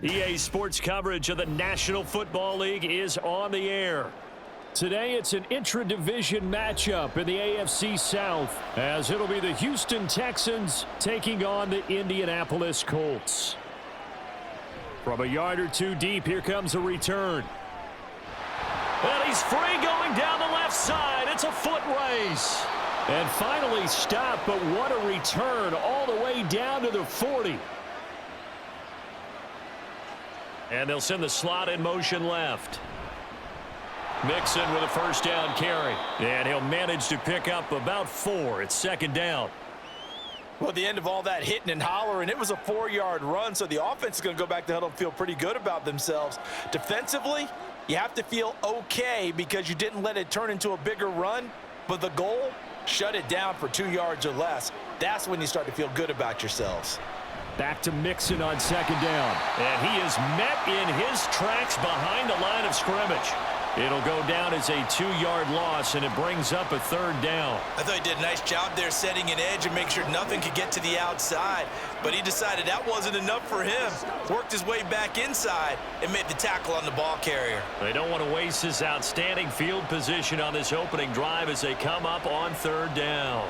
EA Sports coverage of the National Football League is on the air. Today, it's an intra-division matchup in the AFC South, as it'll be the Houston Texans taking on the Indianapolis Colts. From a yard or two deep, here comes a return. And he's free going down the left side. It's a foot race. And finally stopped, but what a return all the way down to the 40. And they'll send the slot in motion left. Mixon with a first down carry. And he'll manage to pick up about 4. It's second down. Well, at the end of all that hitting and hollering, it was a 4-yard run, so the offense is going to go back to huddle and feel pretty good about themselves. Defensively, you have to feel okay because you didn't let it turn into a bigger run, but the goal, shut it down for 2 yards or less. That's when you start to feel good about yourselves. Back to Mixon on second down. And he is met in his tracks behind the line of scrimmage. It'll go down as a 2-yard loss, and it brings up a third down. I thought he did a nice job there setting an edge and make sure nothing could get to the outside. But he decided that wasn't enough for him. Worked his way back inside and made the tackle on the ball carrier. They don't want to waste this outstanding field position on this opening drive as they come up on third down.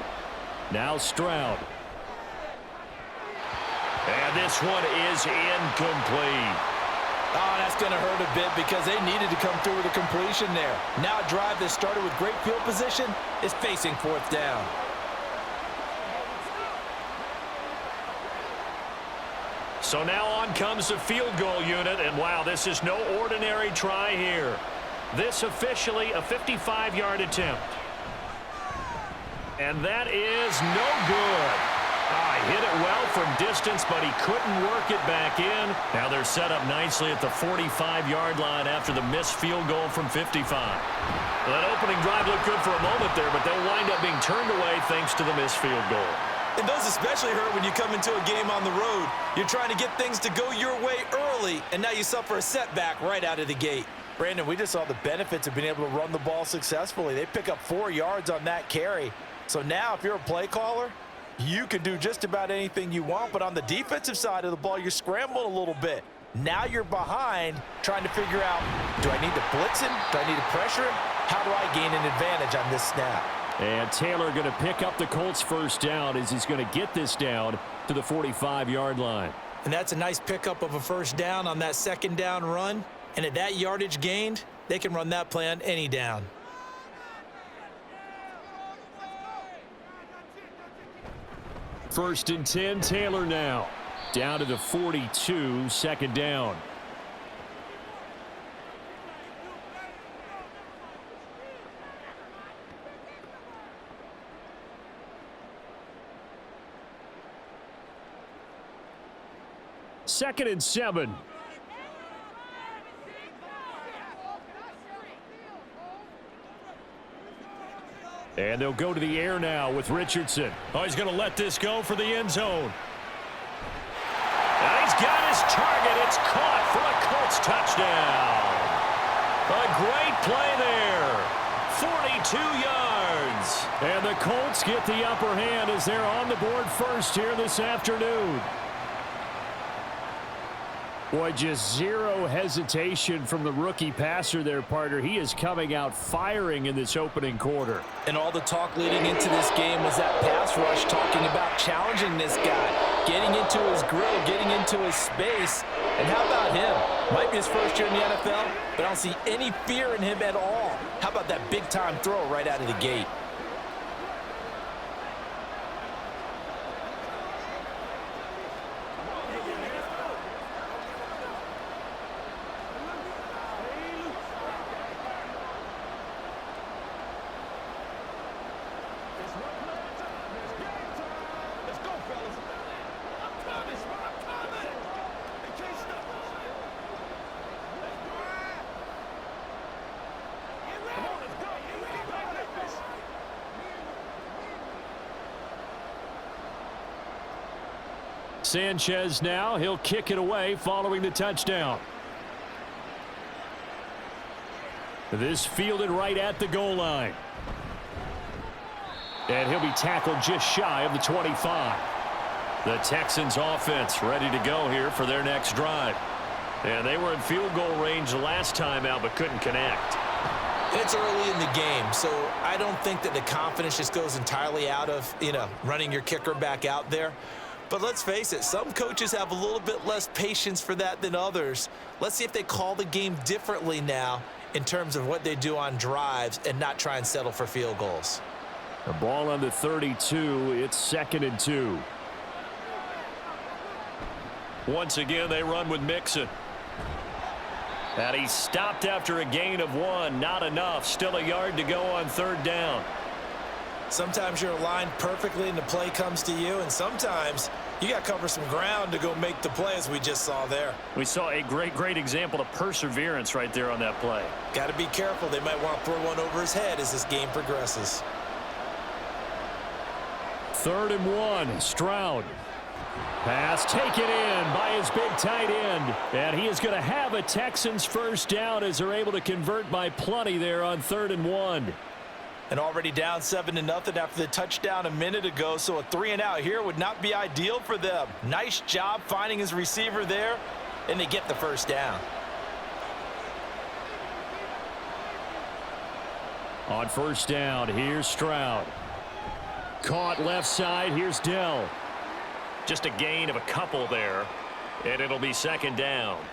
Now Stroud. And this one is incomplete. Oh, that's going to hurt a bit because they needed to come through with a completion there. Now a drive that started with great field position is facing fourth down. So now on comes the field goal unit, and wow, this is no ordinary try here. This officially a 55-yard attempt. And that is no good. He hit it well from distance, but he couldn't work it back in. Now they're set up nicely at the 45-yard line after the missed field goal from 55. Well, that opening drive looked good for a moment there, but they'll wind up being turned away thanks to the missed field goal. And those especially hurt when you come into a game on the road. You're trying to get things to go your way early, and now you suffer a setback right out of the gate. Brandon, we just saw the benefits of being able to run the ball successfully. They pick up 4 yards on that carry. So now if you're a play caller, you can do just about anything you want, but on the defensive side of the ball, you're scrambling a little bit. Now you're behind trying to figure out, do I need to blitz him? Do I need to pressure him? How do I gain an advantage on this snap? And Taylor going to pick up the Colts first down as he's going to get this down to the 45-yard line. And that's a nice pickup of a first down on that second down run. And at that yardage gained, they can run that play on any down. First and 10, Taylor now. Down to the 42, second down. Second and 7. And they'll go to the air now with Richardson. Oh, he's going to let this go for the end zone. And he's got his target. It's caught for a Colts touchdown. A great play there. 42 yards. And the Colts get the upper hand as they're on the board first here this afternoon. Boy, just zero hesitation from the rookie passer there, partner. He is coming out firing in this opening quarter. And all the talk leading into this game was that pass rush talking about challenging this guy, getting into his grill, getting into his space. And how about him? Might be his first year in the NFL, but I don't see any fear in him at all. How about that big-time throw right out of the gate? Sanchez now, he'll kick it away following the touchdown. This fielded right at the goal line. And he'll be tackled just shy of the 25. The Texans offense ready to go here for their next drive. And they were in field goal range last time out, but couldn't connect. It's early in the game, so I don't think that the confidence just goes entirely out of, running your kicker back out there. But let's face it, some coaches have a little bit less patience for that than others. Let's see if they call the game differently now in terms of what they do on drives and not try and settle for field goals. The ball on the 32, it's 2nd and 2. Once again, they run with Mixon. And he stopped after a gain of 1. Not enough. Still a yard to go on 3rd down. Sometimes you're aligned perfectly and the play comes to you, and sometimes you got to cover some ground to go make the play, as we just saw there. We saw a great example of perseverance right there on that play. Got to be careful. They might want to throw one over his head as this game progresses. 3rd and 1. Stroud. Pass taken in by his big tight end. And he is going to have a Texans first down as they're able to convert by plenty there on 3rd and 1. And already down 7-0 after the touchdown a minute ago, so a 3-and-out here would not be ideal for them. Nice job finding his receiver there, and they get the first down. On 1st down, here's Stroud. Caught left side, here's Dell. Just a gain of a couple there, and it'll be 2nd down.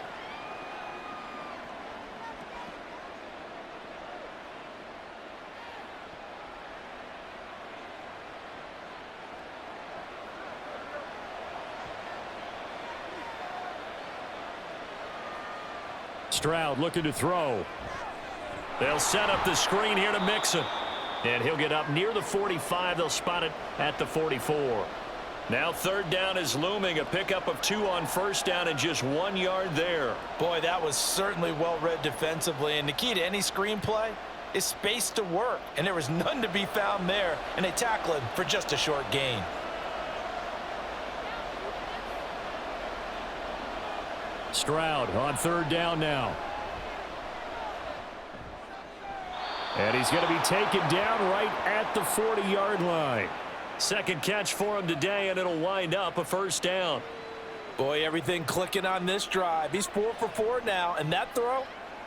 Stroud looking to throw. They'll set up the screen here to Mixon. And he'll get up near the 45. They'll spot it at the 44. Now 3rd down is looming. A pickup of 2 on 1st down and just 1 yard there. Boy, that was certainly well read defensively. And the key to any screenplay is space to work. And there was none to be found there. And they tackle him for just a short gain. Stroud on 3rd down now. And he's going to be taken down right at the 40-yard line. Second catch for him today, and it'll wind up a first down. Boy, everything clicking on this drive. He's 4 for 4 now, and that throw,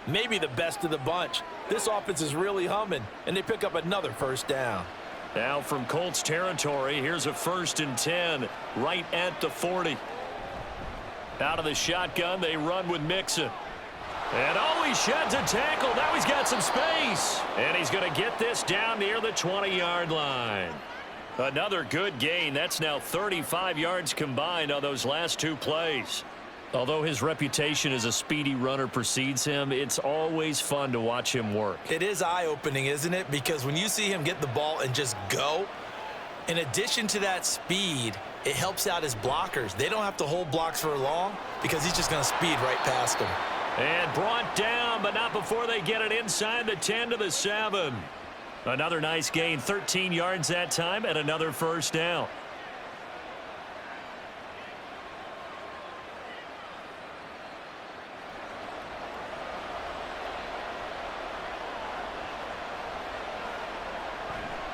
maybe the best of the bunch. This offense is really humming, and they pick up another first down. Now from Colts territory, here's a 1st and 10 right at the 40. Out of the shotgun, they run with Mixon. And he sheds a tackle. Now he's got some space. And he's going to get this down near the 20-yard line. Another good gain. That's now 35 yards combined on those last 2 plays. Although his reputation as a speedy runner precedes him, it's always fun to watch him work. It is eye-opening, isn't it? Because when you see him get the ball and just go, in addition to that speed, it helps out his blockers. They don't have to hold blocks for long because he's just going to speed right past them. And brought down, but not before they get it inside the 10 to the 7. Another nice gain, 13 yards that time, and another first down.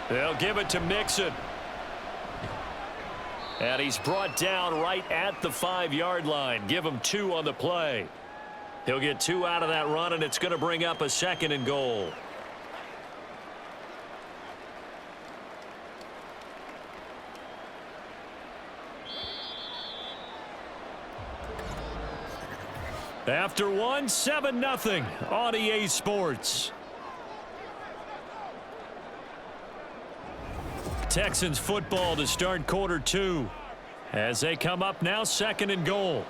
They'll give it to Mixon. And he's brought down right at the 5-yard line. Give him 2 on the play. He'll get 2 out of that run, and it's going to bring up a 2nd and goal. After 1, 7-0 on EA Sports. Texans football to start quarter 2 as they come up now 2nd and goal.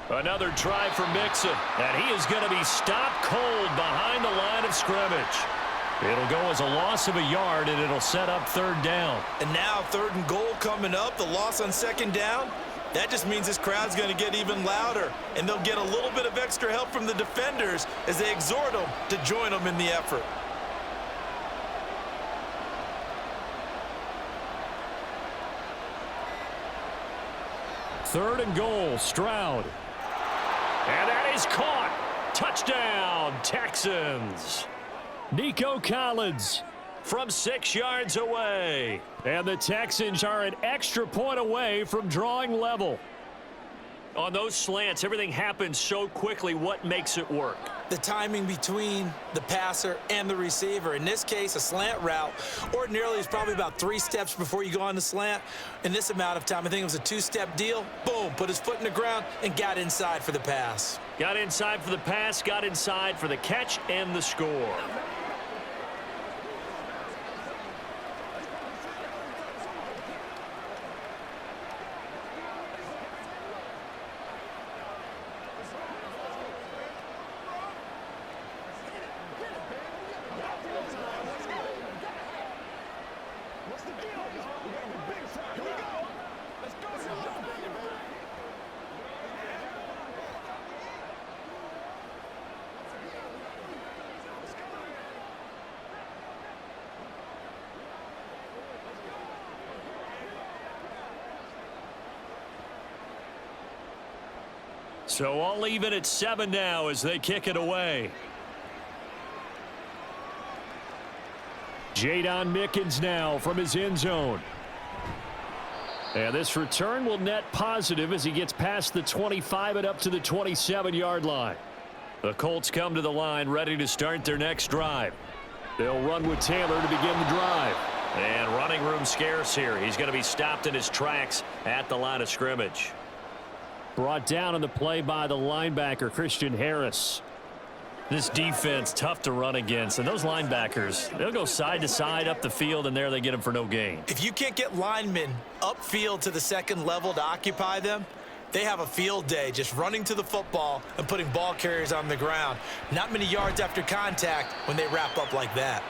Another try for Mixon, and he is going to be stopped cold behind the line of scrimmage. It'll go as a loss of a yard, and it'll set up 3rd down. And now 3rd and goal coming up, the loss on 2nd down. That just means this crowd's going to get even louder, and they'll get a little bit of extra help from the defenders as they exhort them to join them in the effort. Third and goal, Stroud. And that is caught. Touchdown, Texans. Nico Collins from 6 yards away. And the Texans are an extra point away from drawing level. On those slants, everything happens so quickly. What makes it work? The timing between the passer and the receiver. In this case, a slant route ordinarily is probably about 3 steps before you go on the slant. In this amount of time, I think it was a 2-step deal. Boom, put his foot in the ground and got inside for the pass. Got inside for the pass, got inside for the catch and the score. So all even at 7 now as they kick it away. Jadon Mickens now from his end zone. And this return will net positive as he gets past the 25 and up to the 27-yard line. The Colts come to the line ready to start their next drive. They'll run with Taylor to begin the drive. And running room scarce here. He's going to be stopped in his tracks at the line of scrimmage. Brought down on the play by the linebacker, Christian Harris. This defense, tough to run against. And those linebackers, they'll go side to side up the field, and there they get them for no gain. If you can't get linemen upfield to the second level to occupy them, they have a field day just running to the football and putting ball carriers on the ground. Not many yards after contact when they wrap up like that.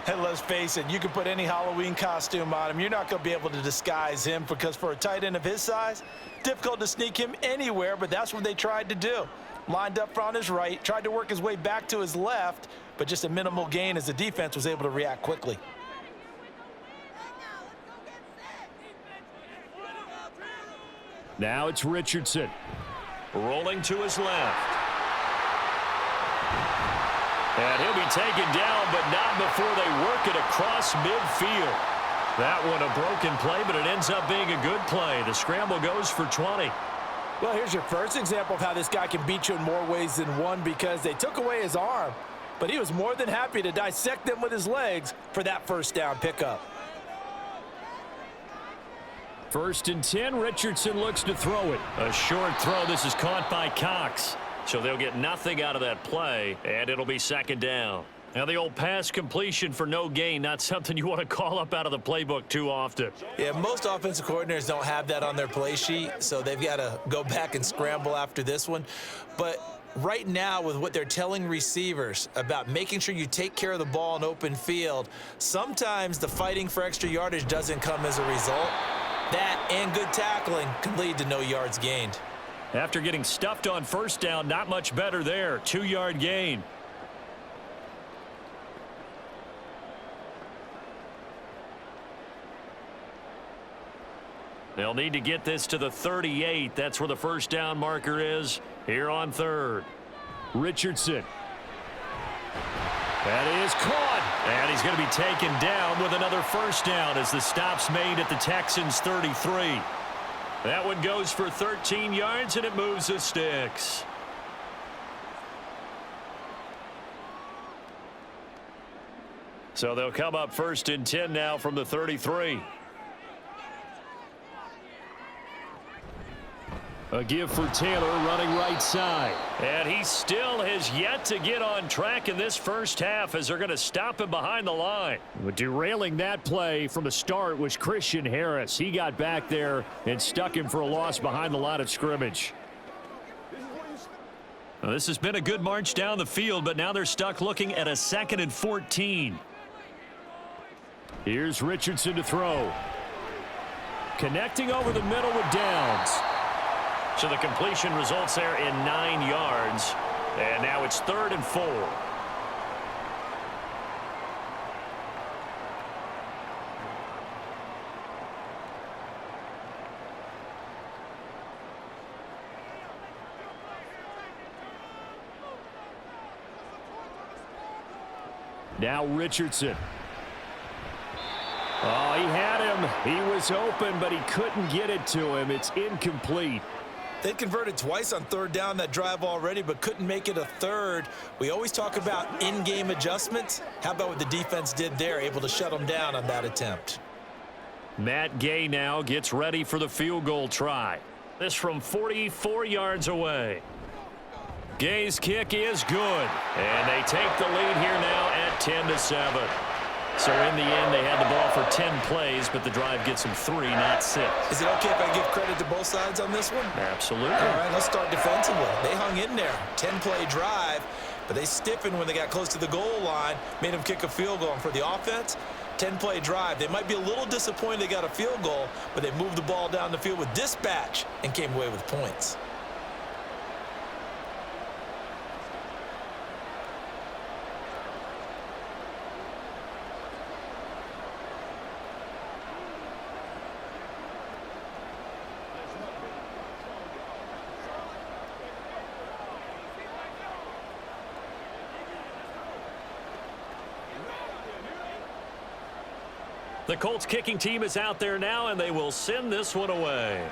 And let's face it, you can put any Halloween costume on him. You're not going to be able to disguise him because for a tight end of his size, difficult to sneak him anywhere, but that's what they tried to do. Lined up on his right, tried to work his way back to his left, but just a minimal gain as the defense was able to react quickly. Now it's Richardson. Rolling to his left. And he'll be taken down, but not before they work it across midfield. That one a broken play, but it ends up being a good play. The scramble goes for 20. Well, here's your first example of how this guy can beat you in more ways than one because they took away his arm, but he was more than happy to dissect them with his legs for that first down pickup. 1st and 10, Richardson looks to throw it. A short throw. This is caught by Cox. So they'll get nothing out of that play, and it'll be 2nd down. Now the old pass completion for no gain, not something you want to call up out of the playbook too often. Yeah, most offensive coordinators don't have that on their play sheet, so they've got to go back and scramble after this one. But right now with what they're telling receivers about making sure you take care of the ball in open field, sometimes the fighting for extra yardage doesn't come as a result. That and good tackling can lead to no yards gained. After getting stuffed on 1st down, not much better there. 2-yard gain. They'll need to get this to the 38. That's where the 1st down marker is here on 3rd. Richardson. That is caught. And he's going to be taken down with another 1st down as the stop's made at the Texans' 33. That one goes for 13 yards, and it moves the sticks. So they'll come up 1st and 10 now from the 33. A give for Taylor running right side. And he still has yet to get on track in this first half as they're going to stop him behind the line. But derailing that play from the start was Christian Harris. He got back there and stuck him for a loss behind the line of scrimmage. Now, this has been a good march down the field, but now they're stuck looking at a 2nd and 14. Here's Richardson to throw. Connecting over the middle with Downs. So the completion results there in 9 yards. And now it's 3rd and 4. Now Richardson. Oh, he had him. He was open, but he couldn't get it to him. It's incomplete. They converted twice on third down that drive already, but couldn't make it a third. We always talk about in-game adjustments. How about what the defense did there, able to shut them down on that attempt? Matt Gay now gets ready for the field goal try. This from 44 yards away. Gay's kick is good, and they take the lead here now at 10-7. So in the end, they had the ball for 10 plays, but the drive gets them 3, not 6. Is it okay if I give credit to both sides on this one? Absolutely. All right, let's start defensively. They hung in there. 10-play drive, but they stiffened when they got close to the goal line, made them kick a field goal. And for the offense, 10-play drive. They might be a little disappointed they got a field goal, but they moved the ball down the field with dispatch and came away with points. The Colts kicking team is out there now, and they will send this one away.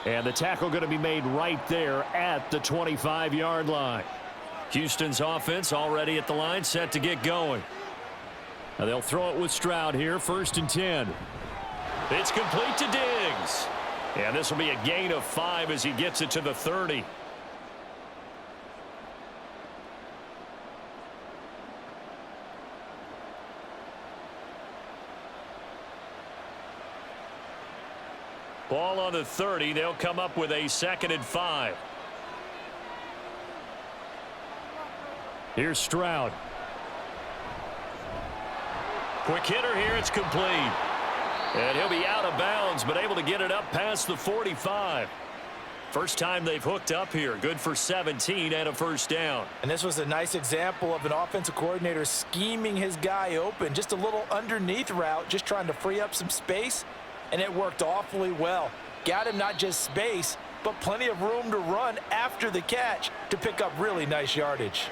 And the tackle going to be made right there at the 25-yard line. Houston's offense already at the line, set to get going. Now they'll throw it with Stroud here, 1st and 10. It's complete to Diggs. And this will be a gain of 5 as he gets it to the 30. Ball on the 30. They'll come up with a 2nd and 5. Here's Stroud. Quick hitter here. It's complete. And he'll be out of bounds, but able to get it up past the 45. First time they've hooked up here. Good for 17 and a 1st down. And this was a nice example of an offensive coordinator scheming his guy open. Just a little underneath route, just trying to free up some space. And it worked awfully well. Got him not just space, but plenty of room to run after the catch to pick up really nice yardage.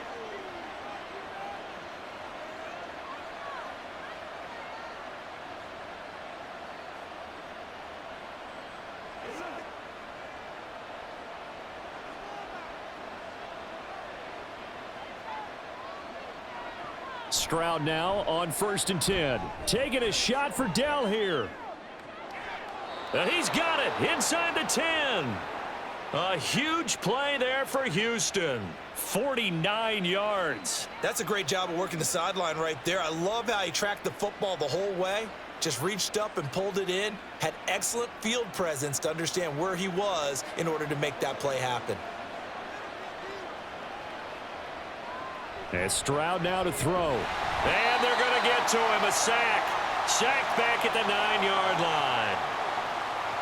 Stroud now on 1st and 10. Taking a shot for Dell here. And he's got it inside the 10. A huge play there for Houston. 49 yards. That's a great job of working the sideline right there. I love how he tracked the football the whole way. Just reached up and pulled it in. Had excellent field presence to understand where he was in order to make that play happen. And Stroud now to throw. And they're going to get to him. A sack. Sack back at the 9-yard line.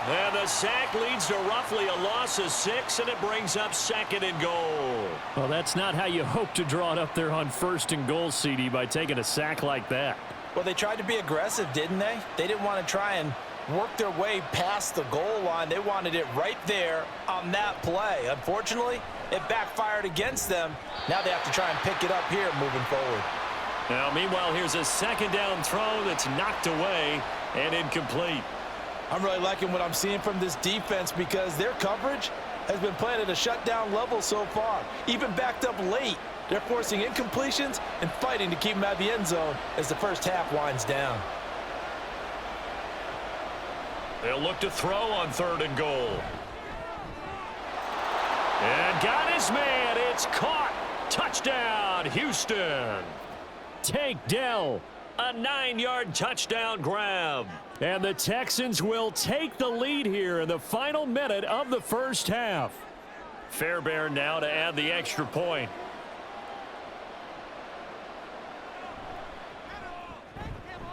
And the sack leads to roughly a loss of 6, and it brings up 2nd and goal. Well, that's not how you hope to draw it up there on 1st and goal, CD, by taking a sack like that. Well, they tried to be aggressive, didn't they? They didn't want to try and work their way past the goal line. They wanted it right there on that play. Unfortunately, it backfired against them. Now they have to try and pick it up here moving forward. Now, meanwhile, here's a 2nd down throw that's knocked away and incomplete. I'm really liking what I'm seeing from this defense because their coverage has been playing at a shutdown level so far. Even backed up late, they're forcing incompletions and fighting to keep them out of the end zone as the first half winds down. They'll look to throw on 3rd and goal. And got his man. It's caught. Touchdown, Houston. Tank Dell. A 9-yard touchdown grab. And the Texans will take the lead here in the final minute of the first half. Fairbairn now to add the extra point.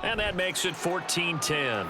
And that makes it 14-10.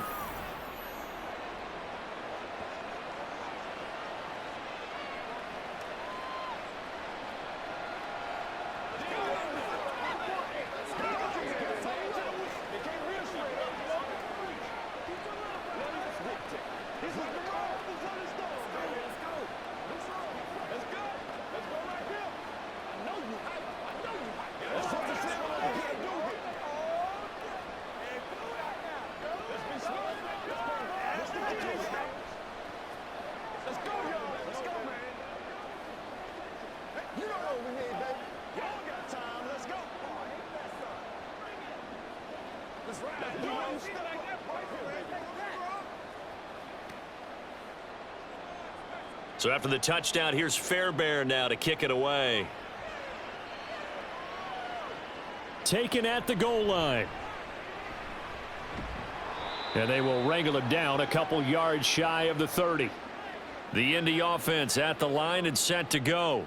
So after the touchdown, here's Fairbairn now to kick it away. Taken at the goal line. And they will wrangle him down a couple yards shy of the 30. The Indy offense at the line and set to go.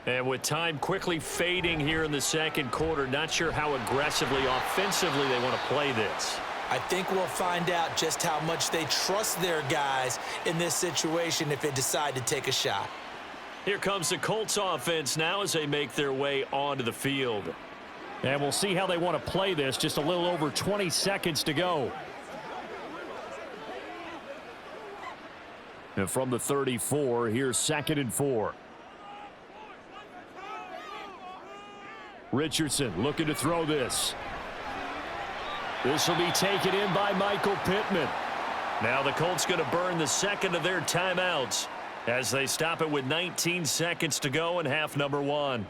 And with time quickly fading here in the second quarter, not sure how aggressively, offensively they want to play this. I think we'll find out just how much they trust their guys in this situation if they decide to take a shot. Here comes the Colts offense now as they make their way onto the field. And we'll see how they want to play this. Just a little over 20 seconds to go. And from the 34, here's 2nd and 4. Richardson looking to throw this. This will be taken in by Michael Pittman. Now the Colts going to burn the second of their timeouts as they stop it with 19 seconds to go in half number 1.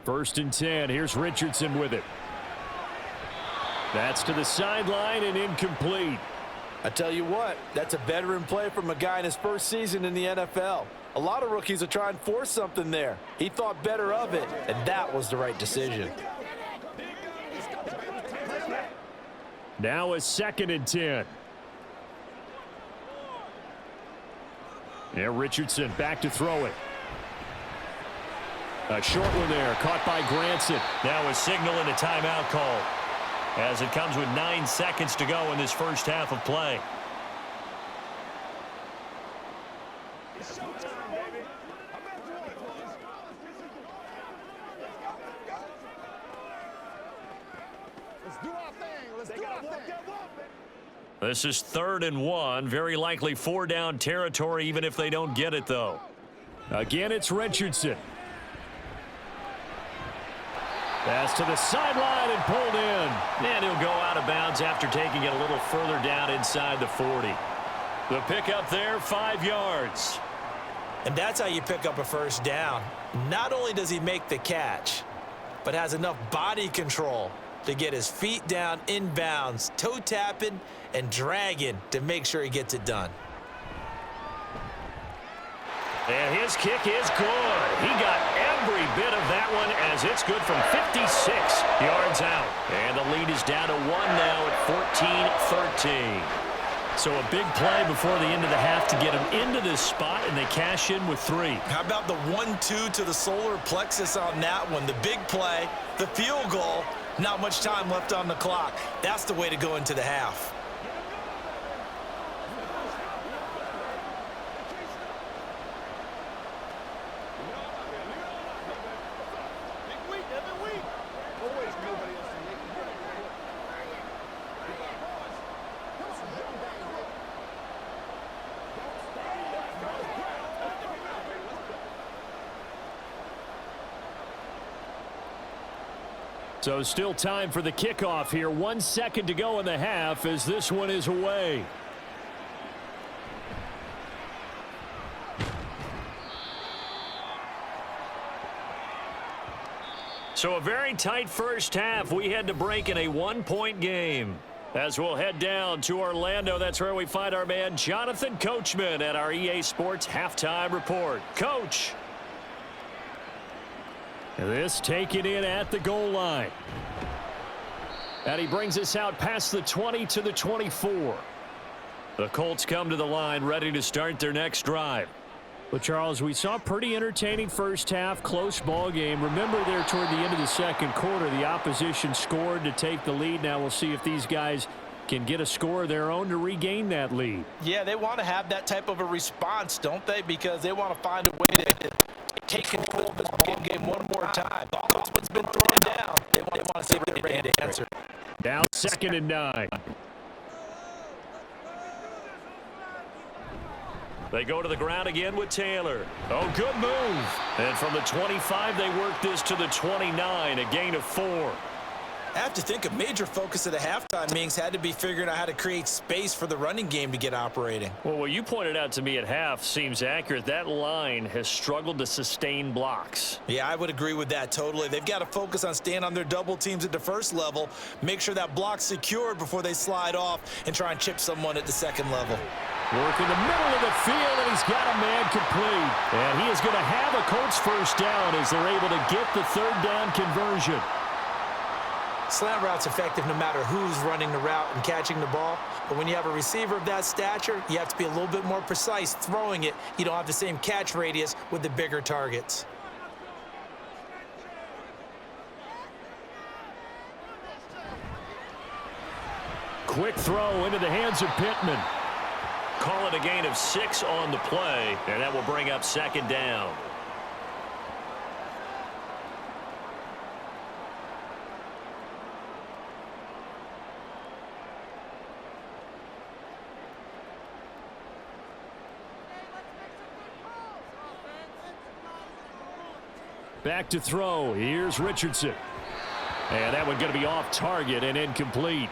First and 10. Here's Richardson with it. That's to the sideline and incomplete. I tell you what, that's a veteran play from a guy in his first season in the NFL. A lot of rookies are trying to force something there. He thought better of it, and that was the right decision. Now a 2nd and 10. Yeah, Richardson back to throw it. A short one there, caught by Granson. Now a signal and a timeout call as it comes with 9 seconds to go in this first half of play. This is 3rd and 1, very likely 4-down territory even if they don't get it though. Again, it's Richardson. Pass to the sideline and pulled in. And he'll go out of bounds after taking it a little further down inside the 40. The pickup there, 5 yards. And that's how you pick up a first down. Not only does he make the catch, but has enough body control to get his feet down inbounds, toe tapping and dragging to make sure he gets it done. And his kick is good. He got every bit of that one as it's good from 56 yards out. And the lead is down to 1 now at 14-13. So a big play before the end of the half to get him into this spot, and they cash in with 3. How about the 1-2 to the solar plexus on that one? The big play, the field goal, not much time left on the clock. That's the way to go into the half. So still time for the kickoff here. 1 second to go in the half as this one is away. So a very tight first half. We had to break in a 1-point game. As we'll head down to Orlando, that's where we find our man Jonathan Coachman at our EA Sports Halftime Report. Coach. This taken in at the goal line. And he brings us out past the 20 to the 24. The Colts come to the line ready to start their next drive. Well, Charles, we saw a pretty entertaining first half, close ball game. Remember there toward the end of the second quarter, the opposition scored to take the lead. Now we'll see if these guys can get a score of their own to regain that lead. Yeah, they want to have that type of a response, don't they? Because they want to find a way to take control of this ball game one more time. What's been thrown down, they want to see if they're ready to answer. Now 2nd and 9. They go to the ground again with Taylor. Oh, good move. And from the 25, they work this to the 29, a gain of 4. I have to think a major focus of the halftime meetings had to be figuring out how to create space for the running game to get operating. Well, what you pointed out to me at half seems accurate. That line has struggled to sustain blocks. Yeah, I would agree with that totally. They've got to focus on staying on their double teams at the first level, make sure that block's secured before they slide off and try and chip someone at the second level. Work in the middle of the field, and he's got a man complete. And he is going to have a Colts first down as they're able to get the third down conversion. Slant route's effective no matter who's running the route and catching the ball. But when you have a receiver of that stature, you have to be a little bit more precise throwing it. You don't have the same catch radius with the bigger targets. Quick throw into the hands of Pittman. Call it a gain of 6 on the play, and that will bring up second down. Back to throw. Here's Richardson. And that one going to be off target and incomplete.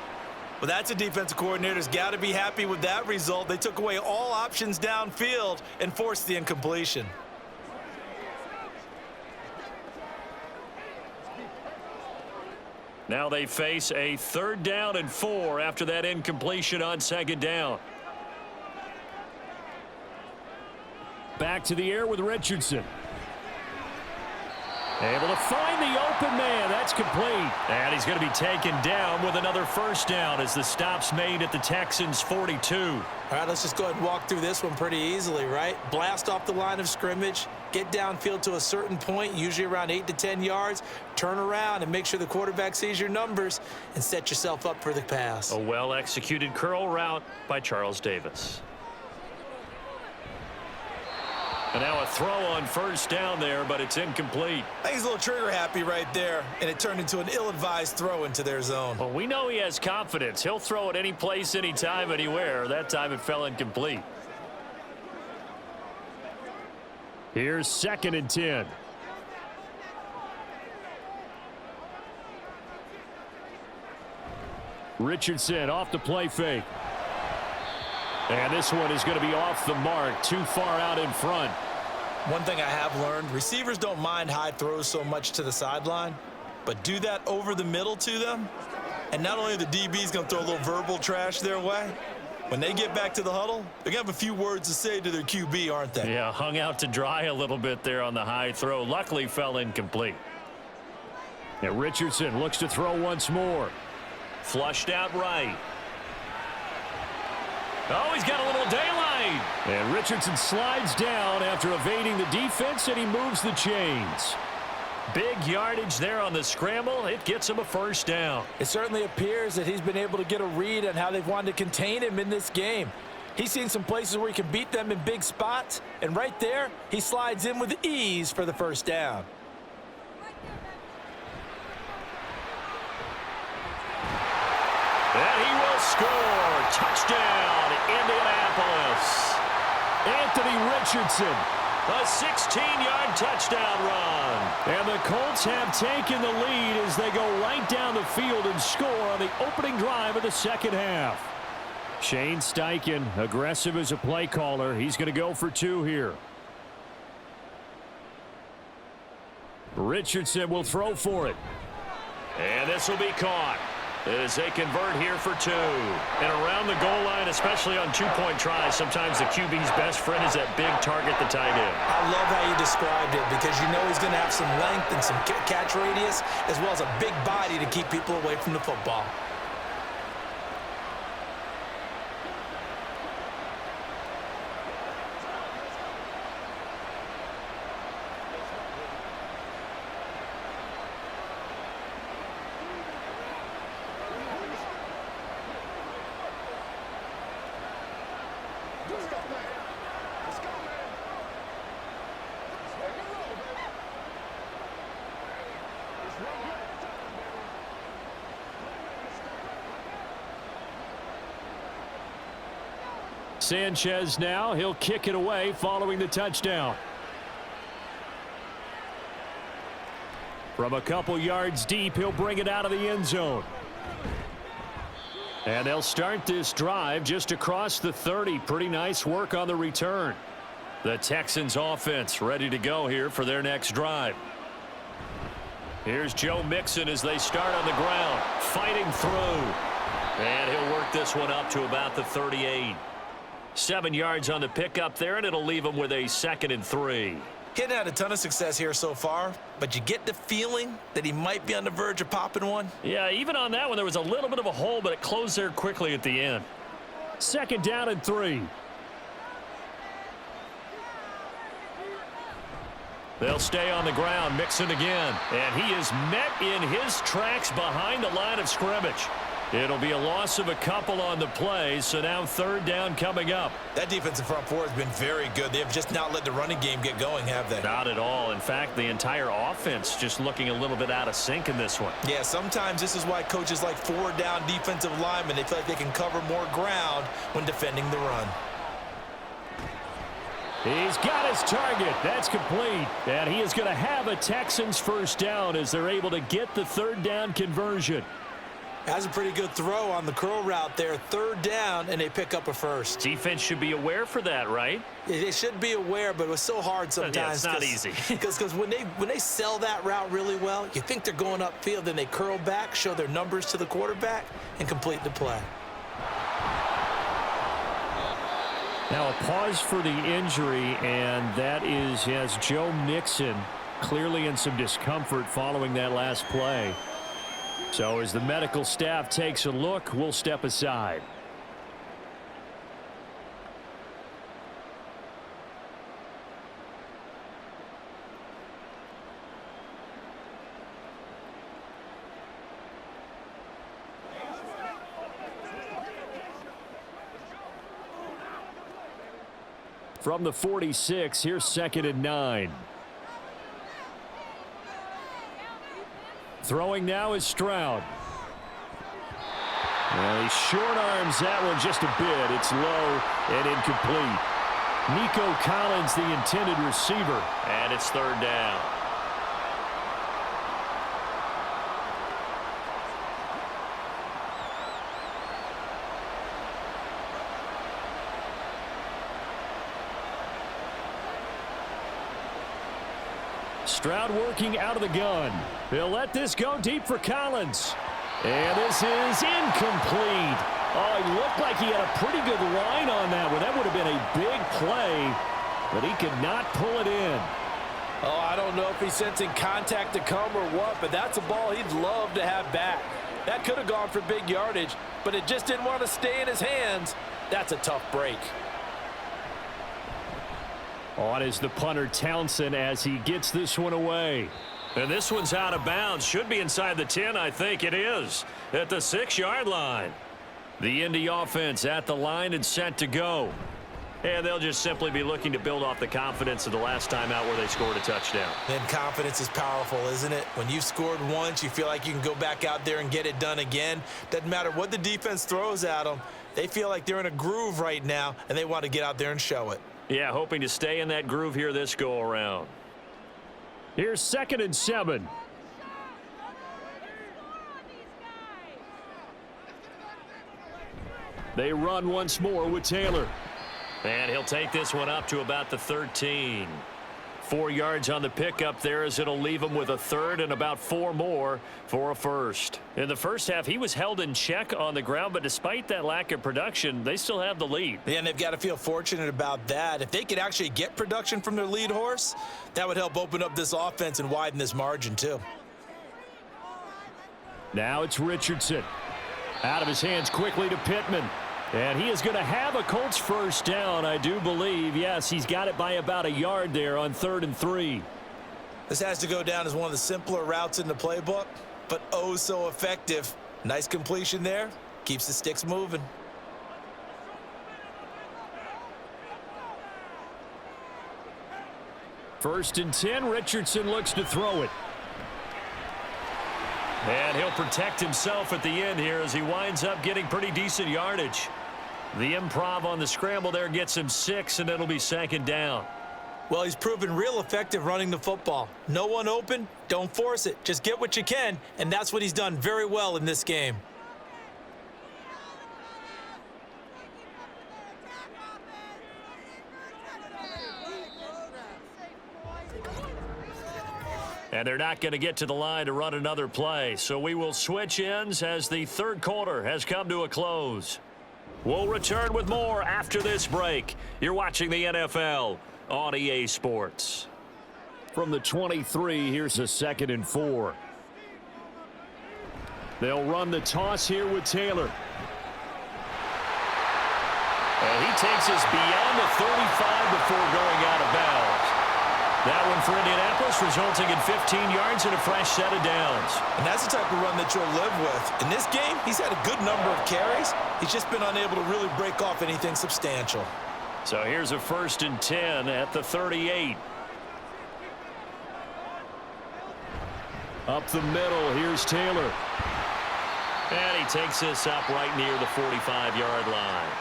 Well, that's a defensive coordinator's got to be happy with that result. They took away all options downfield and forced the incompletion. Now they face a 3rd down and 4 after that incompletion on second down. Back to the air with Richardson. Able to find the open man. That's complete. And he's going to be taken down with another first down as the stop's made at the Texans' 42. All right, let's just go ahead and walk through this one pretty easily, right? Blast off the line of scrimmage, get downfield to a certain point, usually around 8 to 10 yards, turn around and make sure the quarterback sees your numbers and set yourself up for the pass. A well-executed curl route by Charles Davis. And now a throw on first down there, but it's incomplete. I think he's a little trigger happy right there, and it turned into an ill-advised throw into their zone. Well, we know he has confidence. He'll throw it any place, anytime, anywhere. That time it fell incomplete. Here's 2nd and 10. Richardson off the play fake. And this one is going to be off the mark, too far out in front. One thing I have learned, receivers don't mind high throws so much to the sideline, but do that over the middle to them, and not only are the DBs going to throw a little verbal trash their way, when they get back to the huddle, they're going to have a few words to say to their QB, aren't they? Yeah, hung out to dry a little bit there on the high throw. Luckily fell incomplete. And Richardson looks to throw once more. Flushed out right. Oh, he's got a little daylight. And Richardson slides down after evading the defense, and he moves the chains. Big yardage there on the scramble. It gets him a first down. It certainly appears that he's been able to get a read on how they've wanted to contain him in this game. He's seen some places where he can beat them in big spots, and right there, he slides in with ease for the first down. And he will score. Touchdown, Indianapolis. Anthony Richardson, a 16-yard touchdown run. And the Colts have taken the lead as they go right down the field and score on the opening drive of the second half. Shane Steichen, aggressive as a play caller. He's going to go for 2 here. Richardson will throw for it. And this will be caught as they convert here for 2. And around the goal line, especially on 2-point tries, sometimes the QB's best friend is that big target, the tight end. I love how you described it because you know he's going to have some length and some catch radius as well as a big body to keep people away from the football. Sanchez now, he'll kick it away following the touchdown. From a couple yards deep, he'll bring it out of the end zone. And they'll start this drive just across the 30. Pretty nice work on the return. The Texans offense ready to go here for their next drive. Here's Joe Mixon as they start on the ground, fighting through. And he'll work this one up to about the 38. 7 yards on the pickup there, and it'll leave him with a 2nd and 3. Getting had a ton of success here so far, but you get the feeling that he might be on the verge of popping one. Yeah, even on that one, there was a little bit of a hole, but it closed there quickly at the end. 2nd down and 3. They'll stay on the ground, Mixon again, and he is met in his tracks behind the line of scrimmage. It'll be a loss of a couple on the play, so now 3rd down coming up. That defensive front four has been very good. They have just not let the running game get going, have they? Not at all. In fact, the entire offense just looking a little bit out of sync in this one. Yeah, sometimes this is why coaches like 4-down defensive linemen, they feel like they can cover more ground when defending the run. He's got his target. That's complete. And he is going to have a Texans 1st down as they're able to get the 3rd down conversion. Has a pretty good throw on the curl route there. 3rd down, and they pick up a 1st. Defense should be aware for that, right? They should be aware, but it was so hard sometimes. Yeah, it's not easy. Because when they sell that route really well, you think they're going upfield, then they curl back, show their numbers to the quarterback, and complete the play. Now a pause for the injury, and that is as Joe Mixon clearly in some discomfort following that last play. So as the medical staff takes a look, we'll step aside. From the 46, here's 2nd and 9. Throwing now is Stroud. Well, he short arms that one just a bit. It's low and incomplete. Nico Collins, the intended receiver, and it's 3rd down. Stroud working out of the gun. They'll let this go deep for Collins. And this is incomplete. Oh, he looked like he had a pretty good line on that one. That would have been a big play, but he could not pull it in. Oh, I don't know if he's sensing contact to come or what, but that's a ball he'd love to have back. That could have gone for big yardage, but it just didn't want to stay in his hands. That's a tough break. On is the punter Townsend as he gets this one away. And this one's out of bounds. Should be inside the 10, I think it is. At the 6-yard line. The Indy offense at the line and set to go. And they'll just simply be looking to build off the confidence of the last time out where they scored a touchdown. And confidence is powerful, isn't it? When you've scored once, you feel like you can go back out there and get it done again. Doesn't matter what the defense throws at them. They feel like they're in a groove right now, and they want to get out there and show it. Yeah, hoping to stay in that groove here this go-around. Here's 2nd and 7. They run once more with Taylor. And he'll take this one up to about the 13. 4 yards on the pickup there as it'll leave him with a 3rd and about 4 more for a 1st. In the first half, he was held in check on the ground, but despite that lack of production, they still have the lead. Yeah, and they've got to feel fortunate about that. If they could actually get production from their lead horse, that would help open up this offense and widen this margin too. Now it's Richardson. Out of his hands quickly to Pittman. And he is going to have a Colts 1st down, I do believe. Yes, he's got it by about a yard there on 3rd and 3. This has to go down as one of the simpler routes in the playbook, but oh so effective. Nice completion there. Keeps the sticks moving. First and 10, Richardson looks to throw it. And he'll protect himself at the end here as he winds up getting pretty decent yardage. The improv on the scramble there gets him 6, and it'll be 2nd down. Well, he's proven real effective running the football. No one open, don't force it. Just get what you can, and that's what he's done very well in this game. And they're not going to get to the line to run another play, so we will switch ends as the third quarter has come to a close. We'll return with more after this break. You're watching the NFL on EA Sports. From the 23, here's a 2nd and 4. They'll run the toss here with Taylor. And he takes us beyond the 35 before going out of bounds. That one for Indianapolis, resulting in 15 yards and a fresh set of downs. And that's the type of run that you'll live with. In this game, he's had a good number of carries. He's just been unable to really break off anything substantial. So here's a 1st and 10 at the 38. Up the middle, here's Taylor. And he takes this up right near the 45-yard line.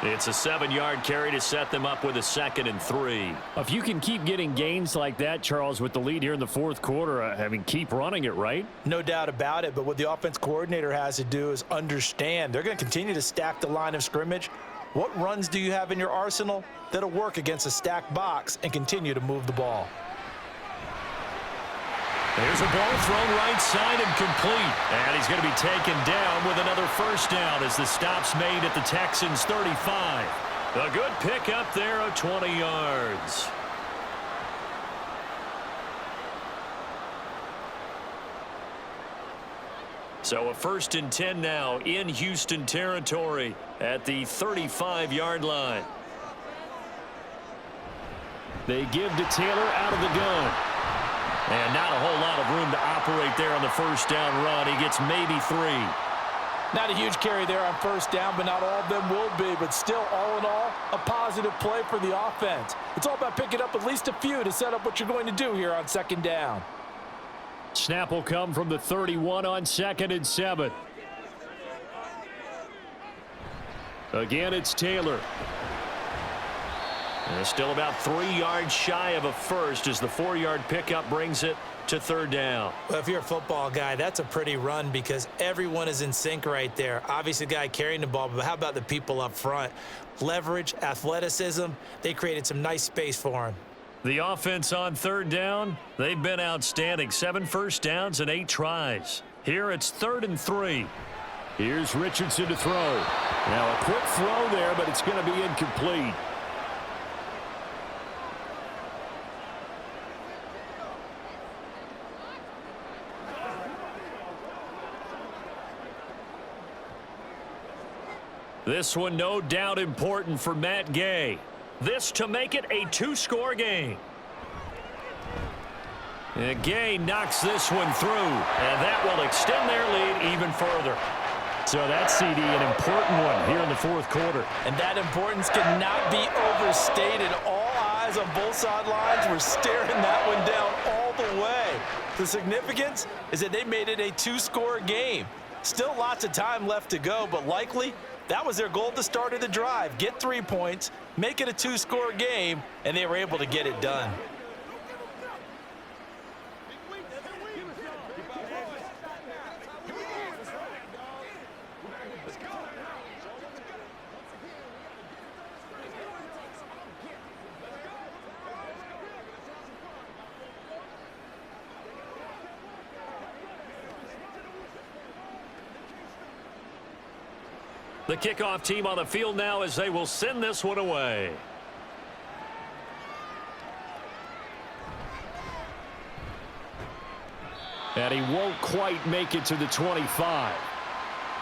It's a 7-yard carry to set them up with a 2nd and 3. If you can keep getting gains like that, Charles, with the lead here in the fourth quarter, I mean, keep running it, right? No doubt about it, but what the offense coordinator has to do is understand they're going to continue to stack the line of scrimmage. What runs do you have in your arsenal that'll work against a stacked box and continue to move the ball? There's a ball thrown right side and complete. And he's going to be taken down with another 1st down as the stop's made at the Texans' 35. A good pickup there of 20 yards. So a 1st and 10 now in Houston territory at the 35-yard line. They give to Taylor out of the gun. And not a whole lot of room to operate there on the 1st down run. He gets maybe 3. Not a huge carry there on 1st down, but not all of them will be. But still, all in all, a positive play for the offense. It's all about picking up at least a few to set up what you're going to do here on 2nd down. Snap will come from the 31 on 2nd and 7. Again, it's Taylor. And still about 3 yards shy of a first as the 4-yard pickup brings it to 3rd down. Well, if you're a football guy, that's a pretty run because everyone is in sync right there. Obviously, the guy carrying the ball, but how about the people up front? Leverage, athleticism, they created some nice space for him. The offense on 3rd down, they've been outstanding. 7 first downs and 8 tries. Here it's 3rd and 3. Here's Richardson to throw. Now a quick throw there, but it's going to be incomplete. This one no doubt important for Matt Gay. This to make it a 2-score game. And Gay knocks this one through, and that will extend their lead even further. So that's, CD, an important one here in the fourth quarter. And that importance cannot be overstated. All eyes on both sidelines were staring that one down all the way. The significance is that they made it a 2-score game. Still lots of time left to go, but likely that was their goal at the start of the drive. Get 3 points, make it a 2-score game, and they were able to get it done. The kickoff team on the field now as they will send this one away. And he won't quite make it to the 25.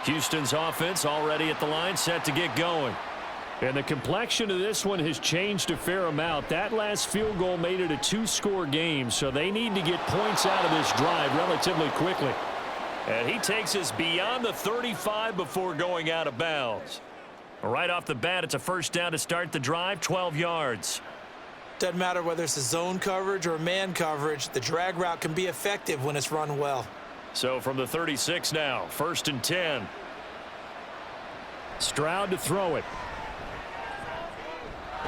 Houston's offense already at the line, set to get going. And the complexion of this one has changed a fair amount. That last field goal made it a 2-score game, so they need to get points out of this drive relatively quickly. And he takes us beyond the 35 before going out of bounds. Right off the bat, it's a first down to start the drive, 12 yards. Doesn't matter whether it's a zone coverage or man coverage, the drag route can be effective when it's run well. So from the 36 now, 1st and 10. Stroud to throw it.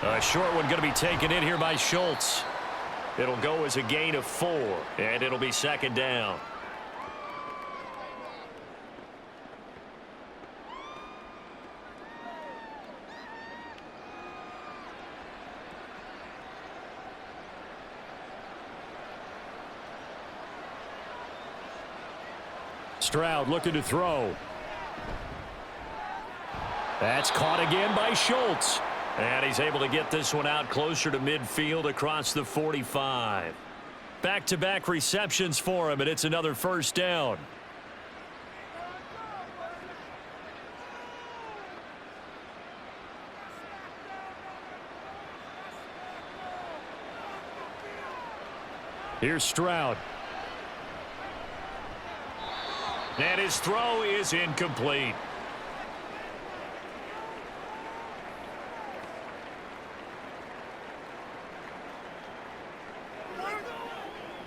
A short one going to be taken in here by Schultz. It'll go as a gain of 4, and it'll be second down. Stroud looking to throw. That's caught again by Schultz. And he's able to get this one out closer to midfield across the 45. Back-to-back receptions for him, and it's another first down. Here's Stroud. And his throw is incomplete.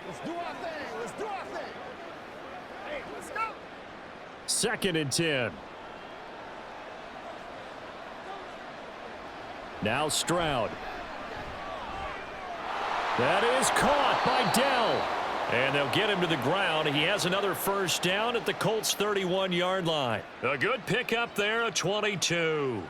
Let's do our thing. Let's do our thing. Hey, let's go. 2nd and 10. Now Stroud. That is caught by Dell. And they'll get him to the ground. He has another first down at the Colts' 31-yard line. A good pickup there, a 22.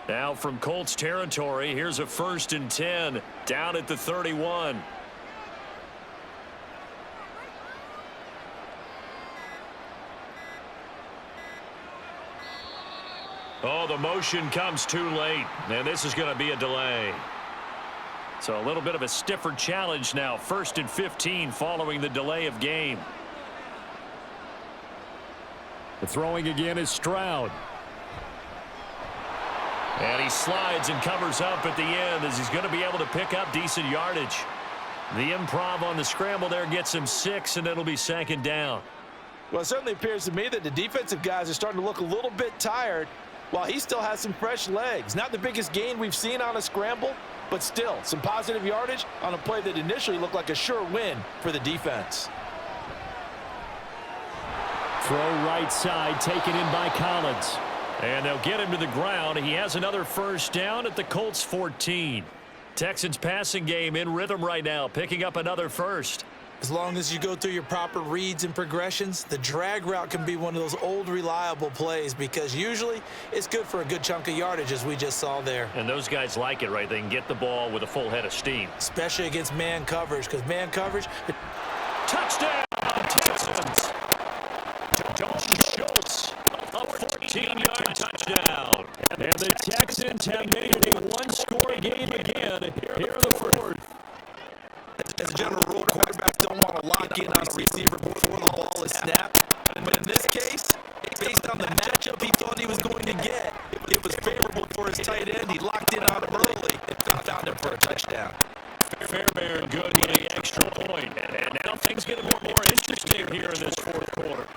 Now from Colts territory, here's a 1st and 10 down at the 31. Oh, the motion comes too late, and this is going to be a delay. So a little bit of a stiffer challenge now. 1st and 15 following the delay of game. The throwing again is Stroud. And he slides and covers up at the end as he's going to be able to pick up decent yardage. The improv on the scramble there gets him 6, and it'll be 2nd down. Well, it certainly appears to me that the defensive guys are starting to look a little bit tired while he still has some fresh legs. Not the biggest gain we've seen on a scramble, but still some positive yardage on a play that initially looked like a sure win for the defense. Throw right side, taken in by Collins. And they'll get him to the ground. He has another first down at the Colts 14. Texans passing game in rhythm right now, picking up another first. As long as you go through your proper reads and progressions, the drag route can be one of those old reliable plays because usually it's good for a good chunk of yardage as we just saw there. And those guys like it, right? They can get the ball with a full head of steam. Especially against man coverage because man coverage. Touchdown, Texans. Dalton Schultz, a 14-yard touchdown. And the Texans have made it a one-score game again here in the 4th. As a general rule, quarterbacks don't want to lock in on a receiver before the ball is snapped. But in this case, based on the matchup he thought he was going to get, it was favorable for his tight end. He locked in on him early and found him for a touchdown. Fairbairn good with the extra point. And now things get more interesting here in this 4th quarter.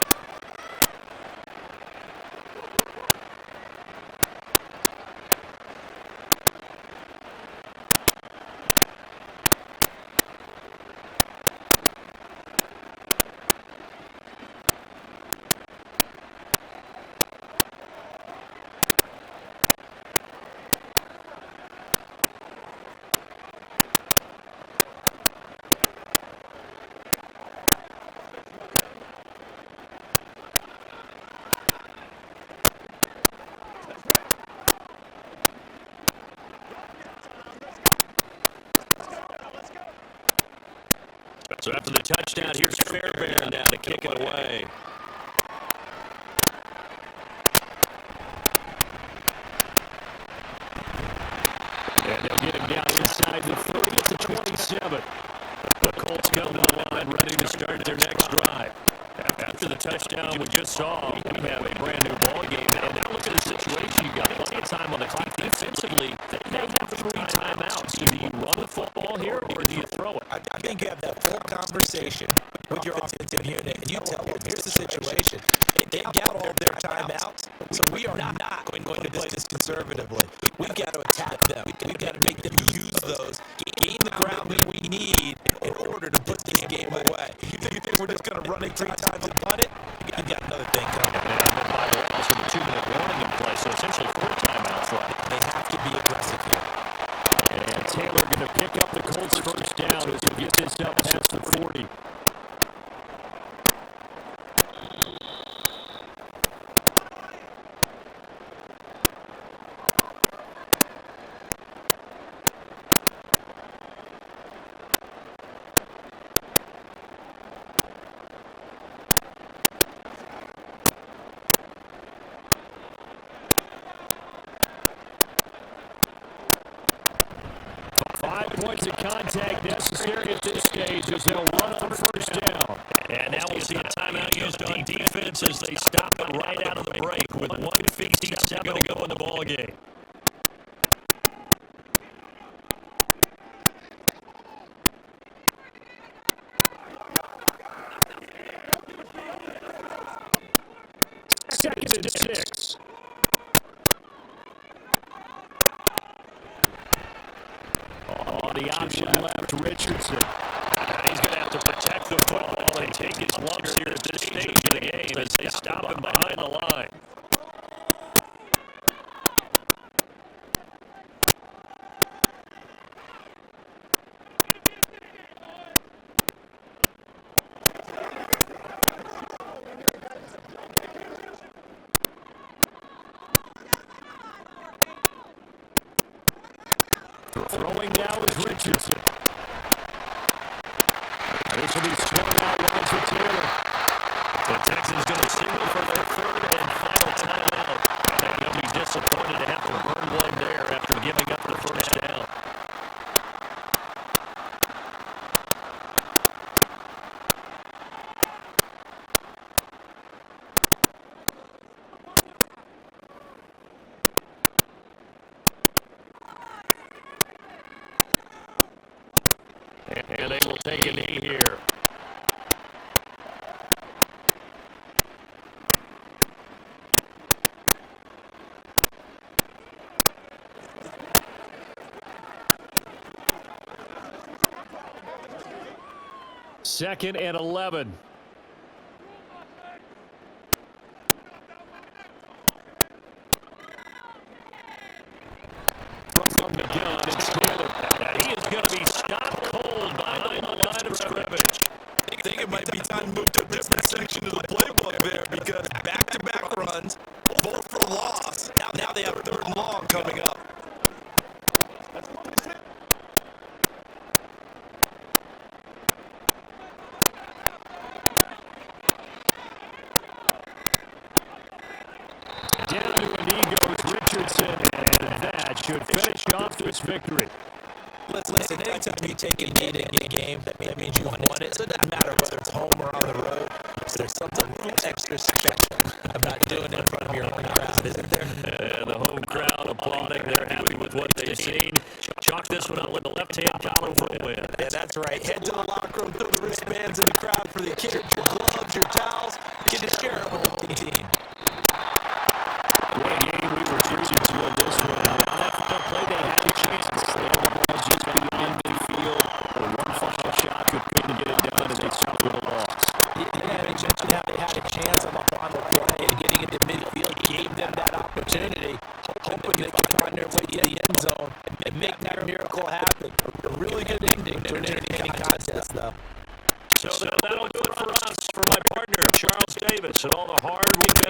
So after the touchdown, here's Fairbairn now to kick it away. And they'll get him down inside the 30 to 27. The Colts come to the line ready to start their next drive. After the touchdown we just saw, we have a brand new ball game. And now look at the situation. You've got plenty of time on the clock. Defensively, they have 3 timeouts. Do you run the football here or do you throw it? I think you have that full conversation with your offensive unit, and you tell them, here's the situation. They've got all their timeouts, so we are not going to play this conservatively. We've got to attack them. We've got to make them use those. gain the ground that we need in order to put this game away. You think we're just going to run it 3 times and punt it? You got another thing coming. And by the way, also the 2-minute warning in play, so essentially 4 timeouts left. They have to be aggressive here. And Taylor going to pick up the Colts first down as we get this up past the 40. Points of contact necessary at this stage as they'll run on first down. And now we'll see a timeout used on defense as they stop it right out of the break with 1:57 to go in the ball game. Second and 6. The option left, Richardson. He's going to have to protect the football and take his lumps here at this stage of the game as they stop him behind the line. Throwing now is Richardson. This will be swung out wide for Taylor. The Texans going to signal for their 3rd and final timeout. I think they'll be disappointed to have to burn one there after giving up the first down. And they will take a knee here. Second and 11. From the gun, it's Taylor. And he is going to be stopped cold behind the line of scrimmage. I think it might be time to move to a different section of the playbook there because back-to-back runs, both for loss. Now they have 3rd and long coming up. Down to a knee goes Richardson, and that should finish off this victory. Listen, anytime you take a knee in a game, that means you won it. So it doesn't matter whether it's home or on the road. There's something extra special about doing it in front of your home crowd, isn't there? And the home crowd applauding. They're happy with what they've seen. Chalk this one up with the left-hand column for a win. Yeah, that's right. Head to the locker room, throw the wristbands in the crowd for the kids, your gloves, your towels. Get to share it with the whole team. What a game we were treated to in this one. On that final play, they had a chance. They had the ball just beyond midfield. The one final shot couldn't get it done, and they suffered a loss. Yeah, you mentioned how they had a chance on the final play, and getting into midfield gave them that opportunity, hoping they could find their way to the end zone and make that miracle happen. A really good ending to an entertaining contest, though. So that'll do it for us, for my partner, Charles Davis, and all the hard work